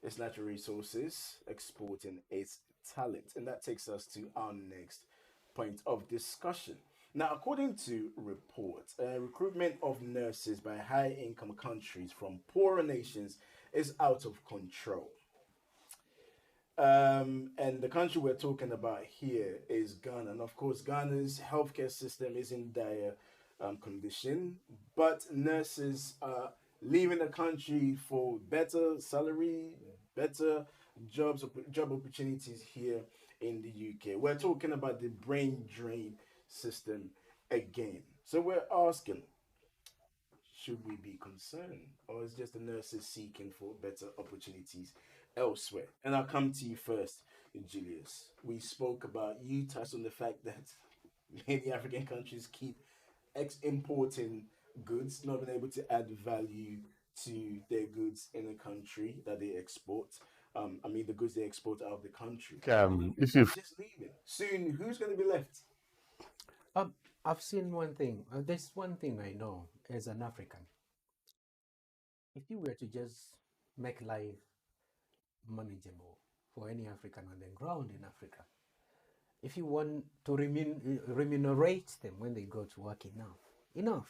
its natural resources, exporting its talent. And that takes us to our next point of discussion. Now, according to reports, recruitment of nurses by high-income countries from poorer nations is out of control. And the country we're talking about here is Ghana. And of course, Ghana's healthcare system is in dire condition, but nurses are leaving the country for better salary, better job opportunities here in the UK. We're talking about the brain drain system again. So we're asking, should we be concerned, or is just the nurses seeking for better opportunities elsewhere? And I'll come to you first, Julius. We spoke about, you touched on the fact that many African countries keep importing goods, not being able to add value to their goods in the country that they export. I mean, the goods they export out of the country. If you Just leaving. Soon, who's going to be left? I've seen one thing. There's one thing I know as an African. If you were to just make life manageable for any African on the ground in Africa, if you want to remunerate them when they go to work enough,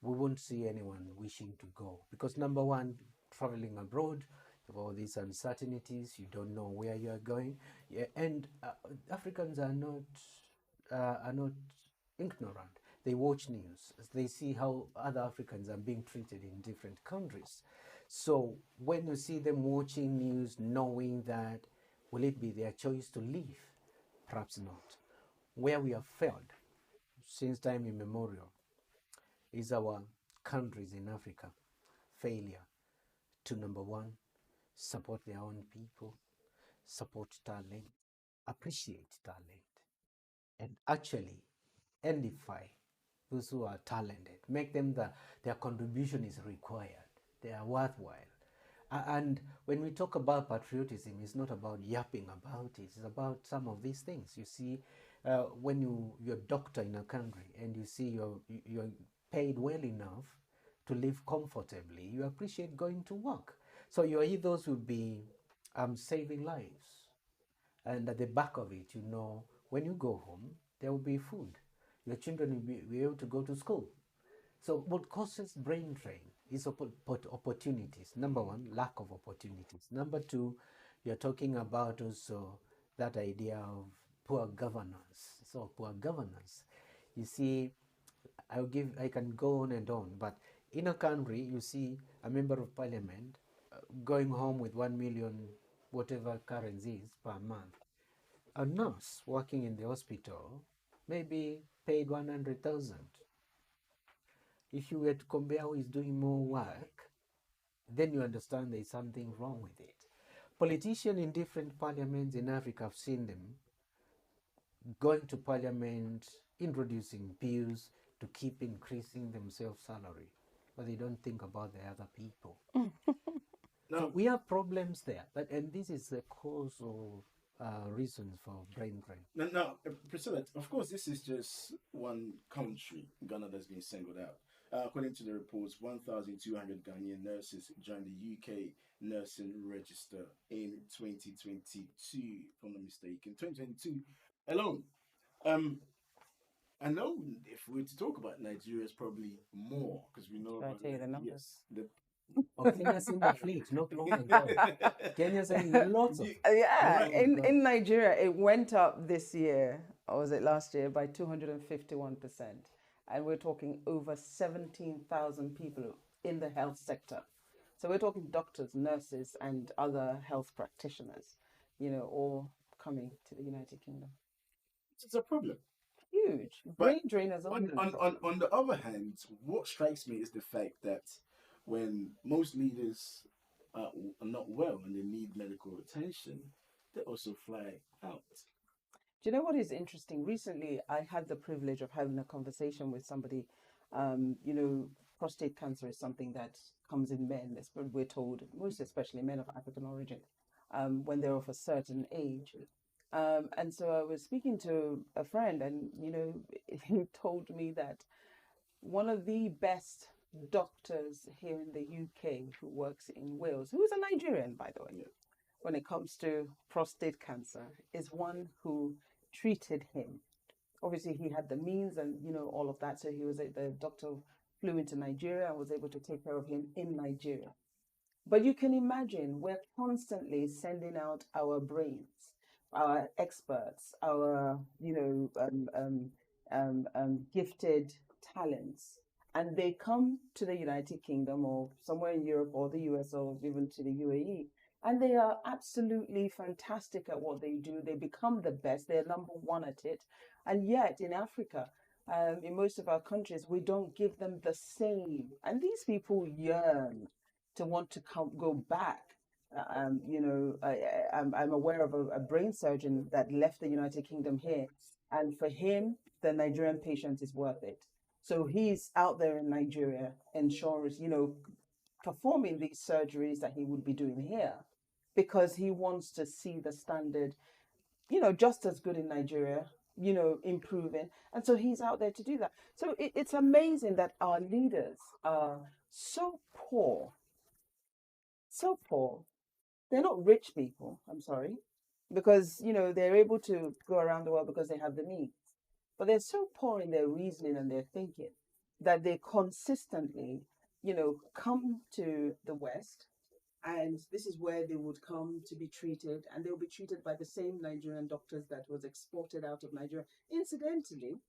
we won't see anyone wishing to go. Because number one, traveling abroad, you have all these uncertainties, you don't know where you are going. Yeah, and Africans are not ignorant. They watch news. They see how other Africans are being treated in different countries. So when you see them watching news, knowing that, will it be their choice to leave? Perhaps not. Where we have failed since time immemorial is our countries in Africa. Failure to, number one, support their own people, support talent, appreciate talent, and actually identify those who are talented, make them their contribution is required, they are worthwhile. And when we talk about patriotism, it's not about yapping about it, it's about some of these things. You see, when you're a doctor in a country and you see you're paid well enough to live comfortably, you appreciate going to work. So your ethos will be saving lives. And at the back of it, you know, when you go home, there will be food. Your children will be able to go to school. So what causes brain drain is opportunities. Number one, lack of opportunities. Number two, you're talking about also that idea of poor governance. So poor governance. You see, I can go on and on, but in a country, you see a member of parliament going home with 1 million, whatever currency is per month. A nurse working in the hospital may be paid 100,000. If you were to compare who is doing more work, then you understand there is something wrong with it. Politicians in different parliaments in Africa, I've seen them going to parliament, introducing bills to keep increasing themselves' salary, but they don't think about the other people. So we have problems there, and this is the cause of reasons for brain drain. Now, Priscilla, of course, this is just one country, Ghana, that's been singled out. According to the reports, 1,200 Ghanaian nurses joined the UK nursing register in 2022, if I'm not mistaken. 2022 alone. I know if we were to talk about Nigeria, it's probably more, because we know Shall I about tell you the numbers? Yes, Kenya's in the fleet, not long ago. Kenya's in lots of. Yeah, in Nigeria, it went up this year, or was it last year, by 251%. And we're talking over 17,000 people in the health sector. So we're talking doctors, nurses, and other health practitioners, you know, all coming to the United Kingdom. It's a problem. Huge. Brain drain is on the other hand, what strikes me is the fact that when most leaders are not well and they need medical attention, they also fly out. Do you know what is interesting? Recently, I had the privilege of having a conversation with somebody. You know, prostate cancer is something that comes in men, we're told, most especially men of African origin, when they're of a certain age. And so I was speaking to a friend, and, you know, he told me that one of the best doctors here in the UK who works in Wales, who is a Nigerian, by the way, when it comes to prostate cancer, is one who treated him obviously he had the means and all of that. So the doctor flew into Nigeria and was able to take care of him in Nigeria. But you can imagine we're constantly sending out our brains, our experts, our gifted talents, and they come to the United Kingdom or somewhere in Europe or the US or even to the UAE, and they are absolutely fantastic at what they do. They become the best. They're number one at it. And yet in Africa, in most of our countries, we don't give them the same. And these people yearn to want to go back. I'm aware of a brain surgeon that left the United Kingdom here. And for him, the Nigerian patient is worth it. So he's out there in Nigeria, ensuring, performing these surgeries that he would be doing here, because he wants to see the standard, just as good in Nigeria, improving. And so he's out there to do that. So it's amazing that our leaders are so poor. So poor. They're not rich people, I'm sorry, because, they're able to go around the world because they have the means. But they're so poor in their reasoning and their thinking that they consistently, come to the West, and this is where they would come to be treated, and they'll be treated by the same Nigerian doctors that was exported out of Nigeria. Incidentally,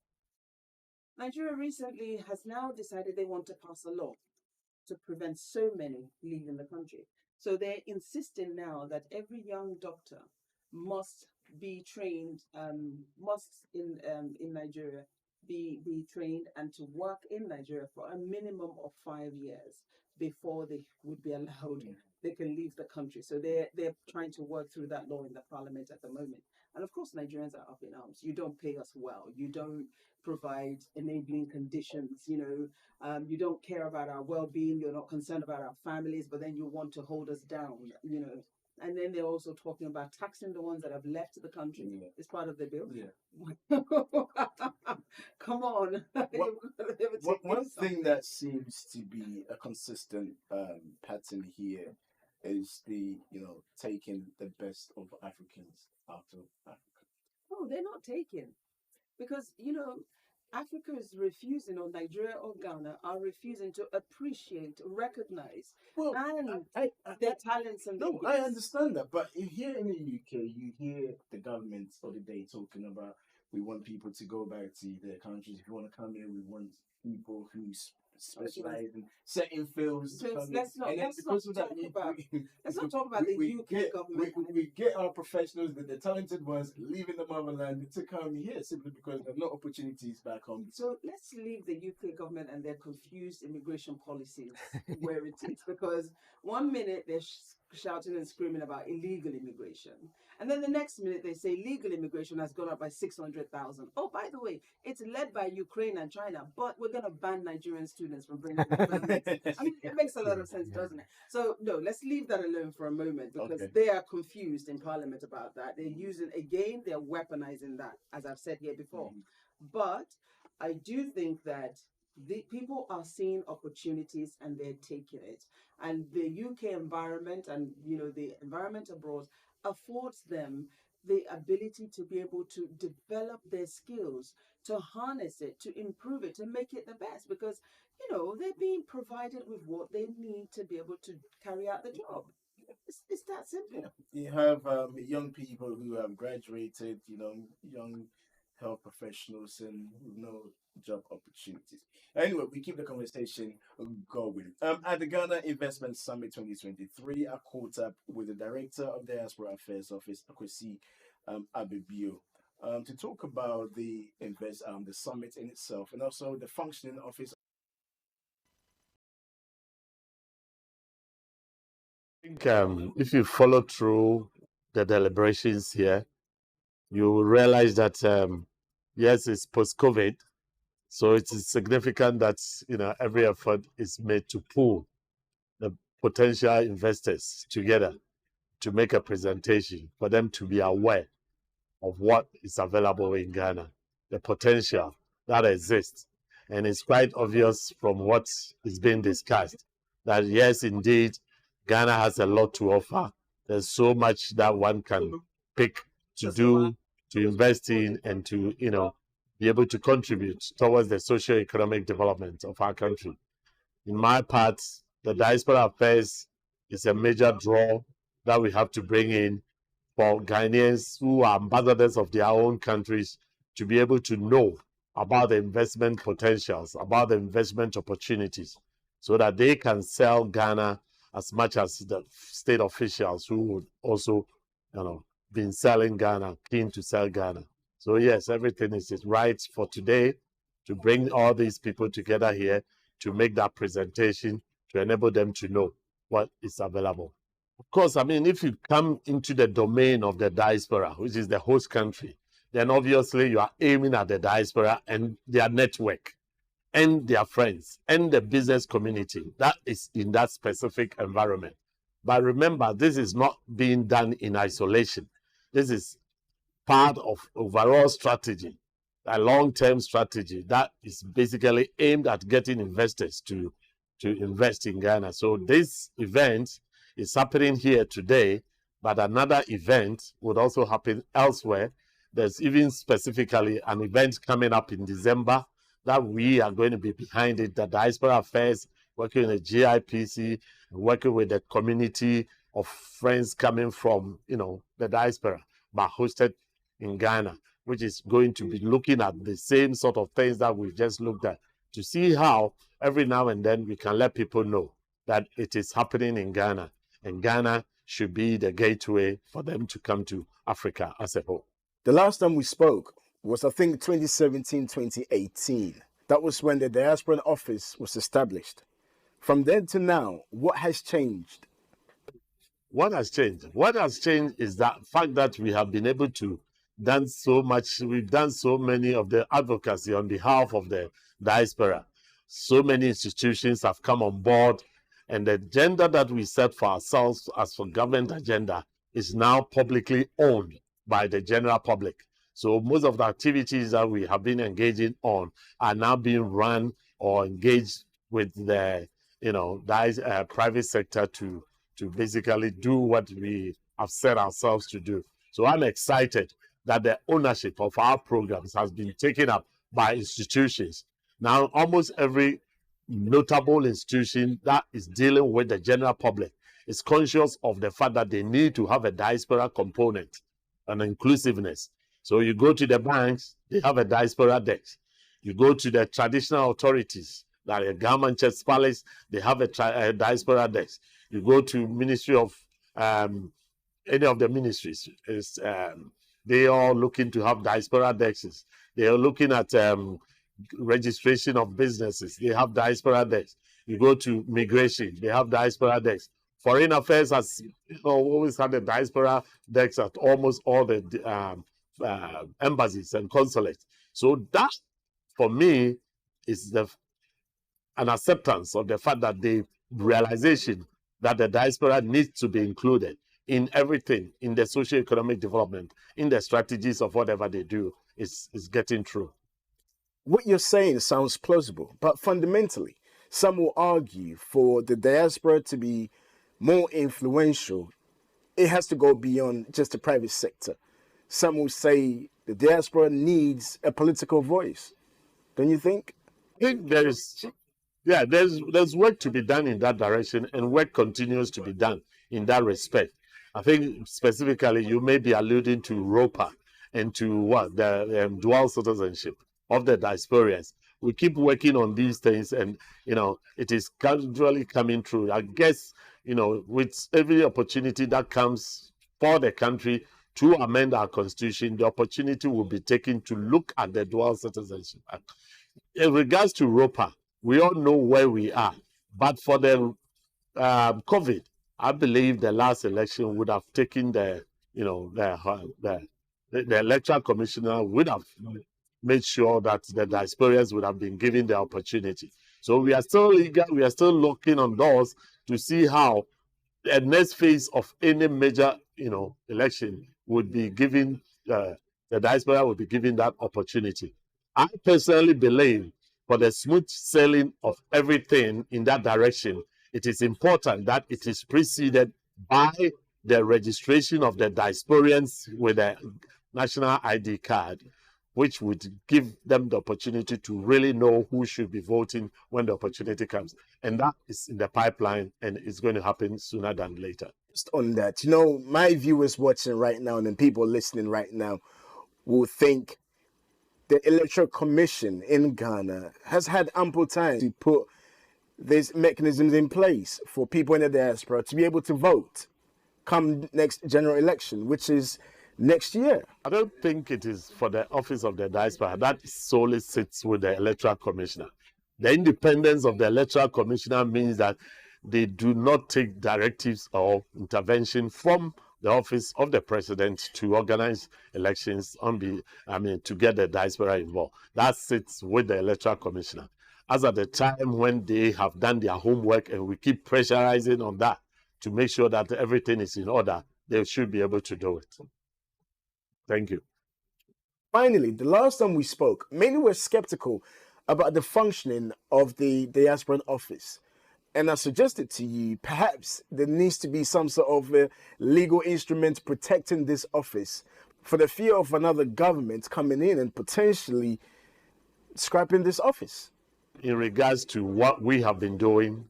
Nigeria recently has now decided they want to pass a law to prevent so many leaving the country. So they're insisting now that every young doctor must be trained, in Nigeria, be trained and to work in Nigeria for a minimum of 5 years before they would be allowed, they can leave the country. So they're trying to work through that law in the parliament at the moment. And of course, Nigerians are up in arms. You don't pay us well. You don't provide enabling conditions. You don't care about our well-being. You're not concerned about our families, but then you want to hold us down, And then they're also talking about taxing the ones that have left the country. Yeah. It's part of the bill. Yeah. Come on. One thing that seems to be a consistent pattern here is the, taking the best of Africans out of Africa. No, they're not taking. Because, Africa is refusing, or Nigeria or Ghana are refusing to appreciate, recognize, their talents and no, I understand that. But here in the UK, you hear the government of the day talking about, we want people to go back to their countries. If you want to come here, we want people who specialize in setting films. Let's not talk about the UK government. We get our professionals, the talented ones, leaving the motherland to come here simply because there are no opportunities back home. So let's leave the UK government and their confused immigration policies where it is, because 1 minute they're shouting and screaming about illegal immigration, and then the next minute they say legal immigration has gone up by 600,000. Oh, by the way, it's led by Ukraine and China, but we're going to ban Nigerian students from bringing their families. I mean, it makes a lot of sense, doesn't it? So no, let's leave that alone for a moment, because they are confused in Parliament about that. They're using, again, they're weaponizing that, as I've said here before. But I do think that the people are seeing opportunities and they're taking it. And the UK environment and, the environment abroad affords them the ability to be able to develop their skills, to harness it, to improve it, to make it the best, because, they're being provided with what they need to be able to carry out the job. It's that simple. You have young people who have graduated, young health professionals and no job opportunities. Anyway, we keep the conversation going. At the Ghana Investment Summit 2023, I caught up with the Director of Diaspora Affairs Office, Akwesi Abibio, to talk about the summit in itself and also the functioning office. I think if you follow through the deliberations here, you will realize that yes, it's post-COVID, so it is significant that every effort is made to pull the potential investors together to make a presentation for them to be aware of what is available in Ghana, the potential that exists. And it's quite obvious from what is being discussed that yes, indeed, Ghana has a lot to offer. There's so much that one can pick to do, to invest in, and to be able to contribute towards the socio-economic development of our country. In my part, the diaspora affairs is a major draw that we have to bring in for Ghanaians who are ambassadors of their own countries to be able to know about the investment potentials, about the investment opportunities, so that they can sell Ghana as much as the state officials who would also, been selling Ghana, keen to sell Ghana. So yes, everything is right for today to bring all these people together here to make that presentation to enable them to know what is available. Of course, I mean, if you come into the domain of the diaspora, which is the host country, then obviously you are aiming at the diaspora and their network and their friends and the business community that is in that specific environment. But remember, this is not being done in isolation. This is part of overall strategy, a long-term strategy that is basically aimed at getting investors to invest in Ghana. So this event is happening here today, but another event would also happen elsewhere. There's even specifically an event coming up in December that we are going to be behind it, the Diaspora Affairs, working with the GIPC, working with the community of friends coming from, the diaspora, but hosted in Ghana, which is going to be looking at the same sort of things that we've just looked at, to see how every now and then we can let people know that it is happening in Ghana, and Ghana should be the gateway for them to come to Africa as a whole. The last time we spoke was, I think, 2017, 2018. That was when the Diaspora Office was established. From then to now, what has changed? What has changed? What has changed is that fact that we have been able to done so much. We've done so many of the advocacy on behalf of the diaspora. So many institutions have come on board, and the agenda that we set for ourselves as for government agenda is now publicly owned by the general public. So most of the activities that we have been engaging on are now being run or engaged with the private sector to basically do what we have set ourselves to do. So I'm excited that the ownership of our programs has been taken up by institutions. Now, almost every notable institution that is dealing with the general public is conscious of the fact that they need to have a diaspora component and inclusiveness. So you go to the banks, they have a diaspora desk. You go to the traditional authorities, like a Garman Church Palace, they have a diaspora desk. You go to Ministry of, any of the ministries, they are looking to have diaspora desks. They are looking at registration of businesses. They have diaspora desks. You go to migration, they have diaspora desks. Foreign affairs has always had a diaspora desk at almost all the embassies and consulates. So that, for me, is an acceptance of the fact that the realization that the diaspora needs to be included in everything, in the socio-economic development, in the strategies of whatever they do, is getting through. What you're saying sounds plausible, but fundamentally, some will argue for the diaspora to be more influential, it has to go beyond just the private sector. Some will say the diaspora needs a political voice. Don't you think? I think there's work to be done in that direction, and work continues to be done in that respect. I think specifically you may be alluding to ROPA and to what the dual citizenship of the diasporans. We keep working on these things, and it is gradually coming through. I guess with every opportunity that comes for the country to amend our constitution, the opportunity will be taken to look at the dual citizenship. In regards to ROPA, we all know where we are, but for the COVID, I believe the last election would have taken the electoral commissioner would have made sure that the diasporans would have been given the opportunity. So we are still eager, we are still looking on doors to see how the next phase of any major election would be given, the diaspora would be given that opportunity. I personally believe for the smooth sailing of everything in that direction, it is important that it is preceded by the registration of the diasporans with a national ID card. which would give them the opportunity to really know who should be voting when the opportunity comes. And that is in the pipeline, and it's going to happen sooner than later. Just on that, you know, my viewers watching right now and people listening right now will think the Electoral Commission in Ghana has had ample time to put these mechanisms in place for people in the diaspora to be able to vote come next general election, which is next year. I don't think it is for the Office of the Diaspora. That solely sits with the Electoral Commissioner. The independence of the Electoral Commissioner means that they do not take directives or intervention from the Office of the President to organize elections to get the diaspora involved. That sits with the Electoral Commissioner. As at the time when they have done their homework, and we keep pressurizing on that to make sure that everything is in order, they should be able to do it. Thank you. Finally, the last time we spoke, many were skeptical about the functioning of the diaspora office. And I suggested to you, perhaps there needs to be some sort of legal instrument protecting this office for the fear of another government coming in and potentially scrapping this office. In regards to what we have been doing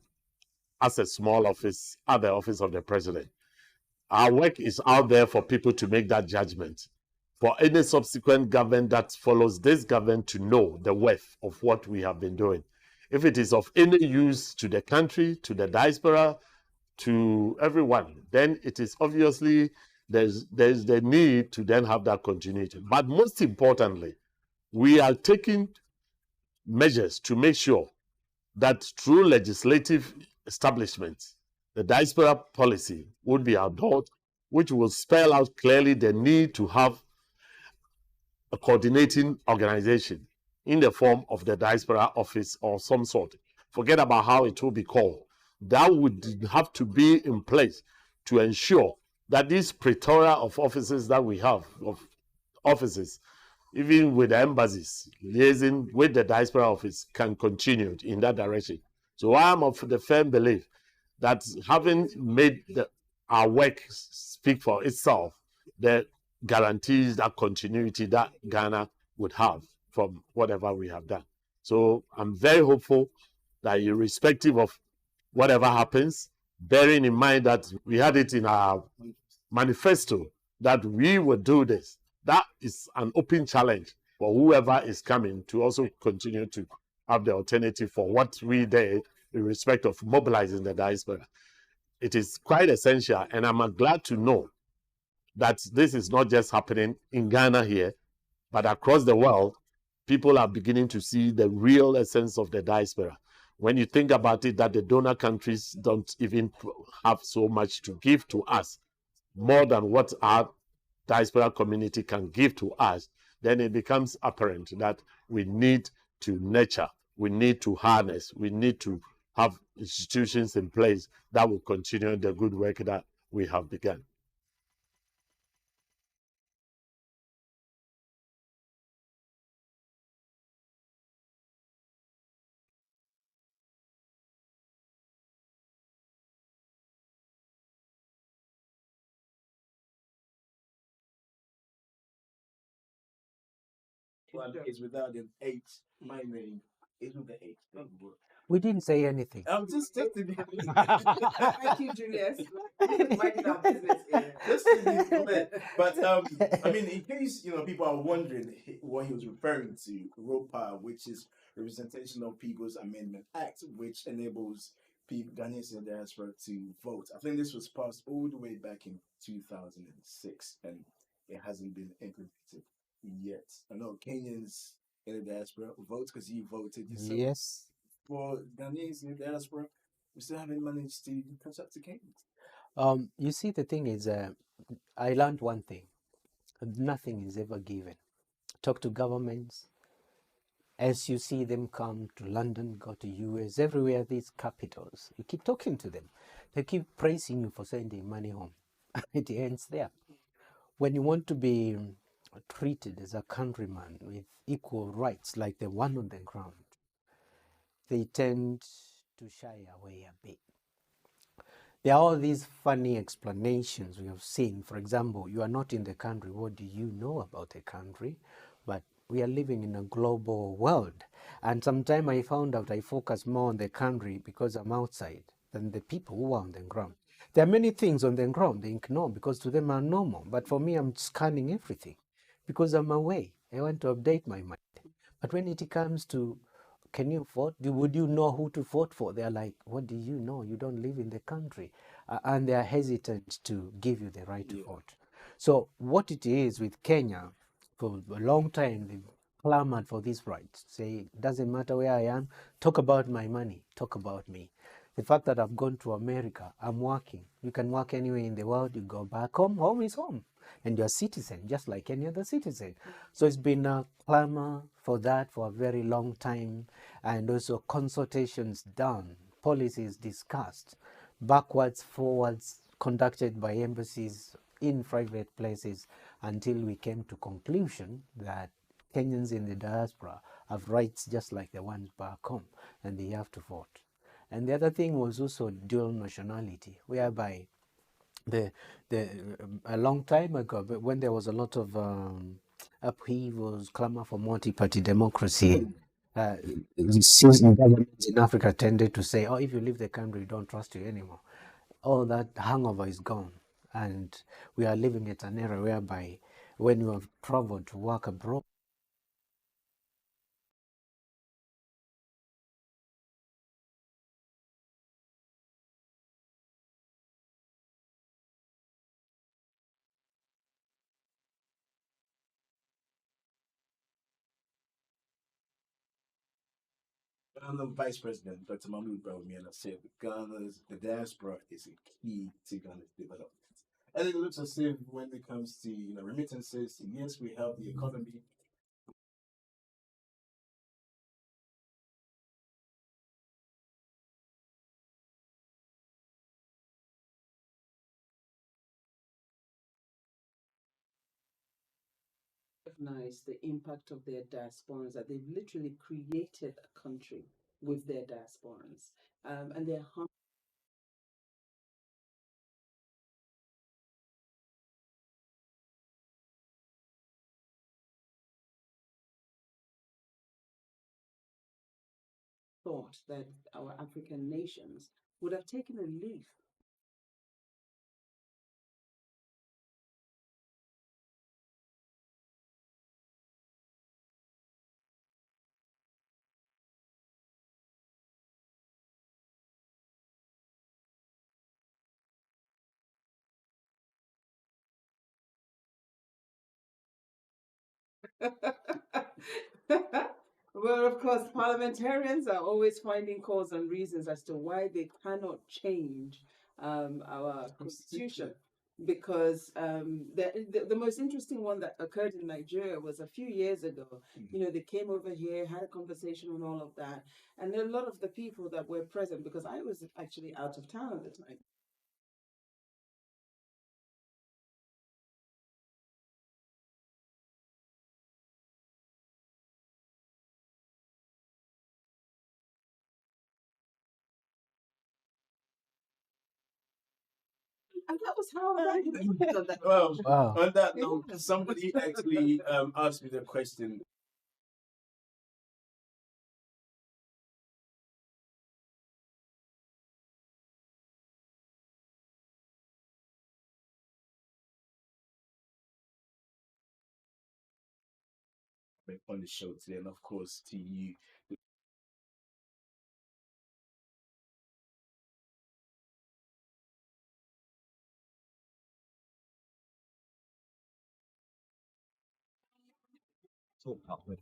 as a small office at the Office of the President, our work is out there for people to make that judgment. For any subsequent government that follows this government to know the worth of what we have been doing. If it is of any use to the country, to the diaspora, to everyone, then it is obviously there's the need to then have that continuity. But most importantly, we are taking measures to make sure that through legislative establishments, the diaspora policy would be adopted, which will spell out clearly the need to have a coordinating organization in the form of the diaspora office or some sort. Forget about how it will be called. That would have to be in place to ensure that these plethora of offices that we have, of offices, even with the embassies, liaising with the diaspora office, can continue in that direction. So I am of the firm belief that having made our work speak for itself, that guarantees that continuity that Ghana would have from whatever we have done. So I'm very hopeful that irrespective of whatever happens, bearing in mind that we had it in our manifesto that we would do this, that is an open challenge for whoever is coming to also continue to have the alternative for what we did in respect of mobilizing the diaspora. It is quite essential, and I'm glad to know that this is not just happening in Ghana here, but across the world. People are beginning to see the real essence of the diaspora. When you think about it, that the donor countries don't even have so much to give to us, more than what our diaspora community can give to us, then it becomes apparent that we need to nurture, we need to harness, we need to have institutions in place that will continue the good work that we have begun. One is without an H. My name is with the H. We didn't say anything. I'm just testing. Thank you, Julius. Minding our business here. Just to be clear. But I mean, in case people are wondering what he was referring to, ROPA, which is Representation of People's Amendment Act, which enables people, Ghanaians in the diaspora, to vote. I think this was passed all the way back in 2006, and it hasn't been implemented yet. I know Kenyans in the diaspora vote because you voted yourself. Yes. For Ghanaians in the diaspora, we still haven't managed to catch up to Kenyans. You see, the thing is, I learned one thing: nothing is ever given. Talk to governments. As you see them come to London, go to US, everywhere, these capitals, you keep talking to them. They keep praising you for sending money home. It ends there. When you want to be treated as a countryman with equal rights like the one on the ground, they tend to shy away a bit. There are all these funny explanations we have seen. For example, you are not in the country. What do you know about the country? But we are living in a global world. And sometimes I found out I focus more on the country because I'm outside than the people who are on the ground. There are many things on the ground they ignore because to them are normal. But for me, I'm scanning everything because I'm away. I want to update my mind. But when it comes to can you vote? Would you know who to vote for? They're like, what do you know? You don't live in the country. And they are hesitant to give you the right to vote. So what it is with Kenya, for a long time, they've clamored for these rights. Say, it doesn't matter where I am, talk about my money, talk about me. The fact that I've gone to America, I'm working. You can work anywhere in the world, you go back home, home is home. And you're a citizen, just like any other citizen. So it's been a clamor for that for a very long time. And also consultations done, policies discussed, backwards, forwards, conducted by embassies in private places until we came to conclusion that Kenyans in the diaspora have rights just like the ones back home, and they have to vote. And the other thing was also dual nationality, whereby a long time ago, but when there was a lot of upheavals, clamor for multi-party democracy, seasoned governments in Africa tended to say, "Oh, if you leave the country, we don't trust you anymore." All that hangover is gone, and we are living at an era whereby, when you have traveled to work abroad, Ghana Vice President Dr. Mahmoud Bawumia said the diaspora is a key to Ghana's development. And it looks as if when it comes to remittances, yes, we help the economy. Recognize the impact of their diasporans, that they've literally created a country with their diasporans. And they're thought that our African nations would have taken a leaf. Well, of course, parliamentarians are always finding cause and reasons as to why they cannot change our constitution. Because the most interesting one that occurred in Nigeria was a few years ago. They came over here, had a conversation and all of that. And a lot of the people that were present, because I was actually out of town at the time. And that was how I on that. Well, wow. on that note, somebody actually asked me the question. On the show today, and of course to you. Talk about with